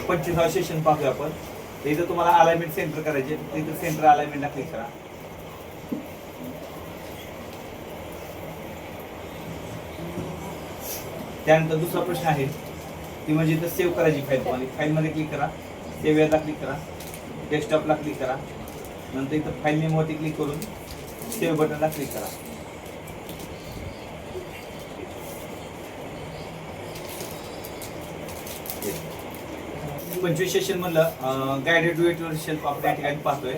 25वा session पाहतोय आपण. तर इथं तुम्हाला अलाइनमेंट सेंटर करायचे, तर इथं सेंटर अलाइनमेंटला क्लिक करा. त्यानंतर दुसरा प्रश्न आहे ती म्हणजे इथं सेव्ह करायची फाईल. तुम्हाला फाईलमध्ये क्लिक करा, सेव्ह याला क्लिक करा, डेस्कटॉपला क्लिक करा, नंतर इथं फाईल नेमवरती क्लिक करून सेव्ह बटनला क्लिक करा. पंचवीस सेशन मधलं गायडेड डू इट योरसेल्फ आपण या ठिकाणी पाहतोय.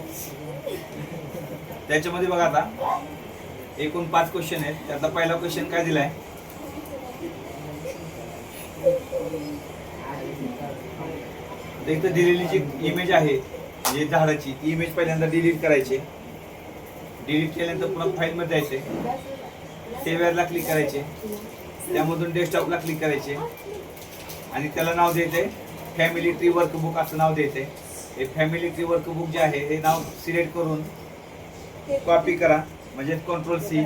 त्याच्यामध्ये बघा आता एकूण 5 क्वेश्चन आहेत. त्यातला पहिला क्वेश्चन काय दिलाय, इथं दिलेली जी इमेज आहे म्हणजे झाडाची, ती इमेज पहिल्यांदा डिलीट करायची. डिलीट केल्यानंतर पुन्हा फाईलमध्ये जायचे, सेव्हरला क्लिक करायचे, त्यामधून डेस्कटॉपला क्लिक करायचे आणि त्याला नाव द्यायचंय फॅमिली ट्री वर्कबुक असं नाव द्यायचंय. हे फॅमिली ट्री वर्कबुक जे आहे हे नाव सिलेक्ट करून कॉपी करा, म्हणजे कंट्रोल-C,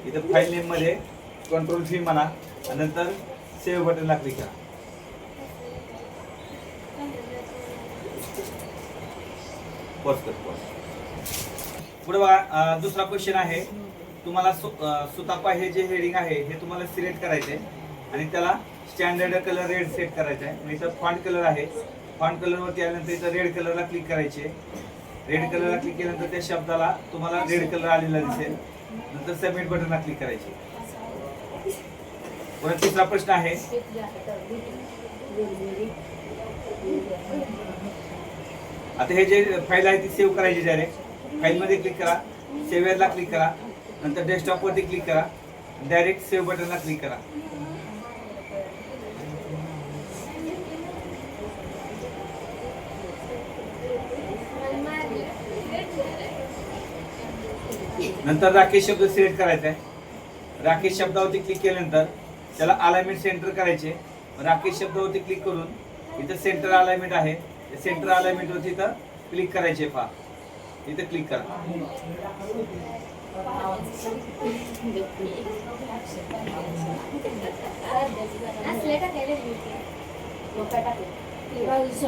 इथं फाईल नेममध्ये कंट्रोल-V म्हणा आणि नंतर सेव्ह बटनला क्लिक करा. पुढे बघा दुसरा क्वेश्चन आहे. तुम्हाला सुतापा हे जे हेडिंग आहे हे तुम्हाला सिलेक्ट करायचे आणि त्याला स्टँडर्ड कलर रेड सेट करायचा आहे. इथं फॉन्ट कलर आहे, फॉन्ट कलरवरती आल्यानंतर इथं रेड कलरला क्लिक करायचे. रेड कलरला क्लिक केल्यानंतर त्या शब्दाला तुम्हाला रेड कलर आलेला दिसेल, नंतर सबमिट बटनला क्लिक करायचे. पुढे तिसरा प्रश्न आहे, आता हे जे फाईल आहे ती सेव्ह करायची. डायरेक्ट फाईलमध्ये क्लिक करा, सेव्हरला क्लिक करा, नंतर डेस्कटॉपवरती क्लिक करा, डायरेक्ट सेव्ह बटनला क्लिक करा. नंतर राकेश शब्द सिलेक्ट करायचा आहे. राकेश शब्दावरती क्लिक केल्यानंतर त्याला अलाइनमेंट सेंटर करायचे. राकेश शब्दावरती क्लिक करून इथं सेंटर अलाइनमेंट आहे, सेंटर अलाइनमेंट वरती इथं क्लिक करायचे. पहा इथं क्लिक करा.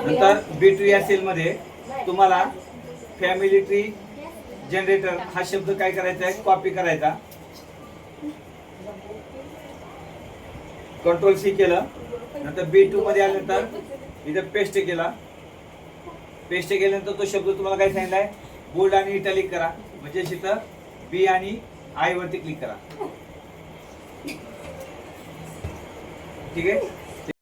नंतर बी ट्री या सेल मध्ये तुम्हाला फॅमिली ट्री जनरेटर हा शब्द काय करायचा आहे, कॉपी करायचा. कंट्रोल-C केलं, नंतर B2 मध्ये आल्यानंतर इथं पेस्ट केला. पेस्ट केल्यानंतर तो शब्द तुम्हाला काय सांगितलाय, बोल्ड आणि इटॅलिक करा, म्हणजे इथं बी आणि आय वरती क्लिक करा. ठीक आहे.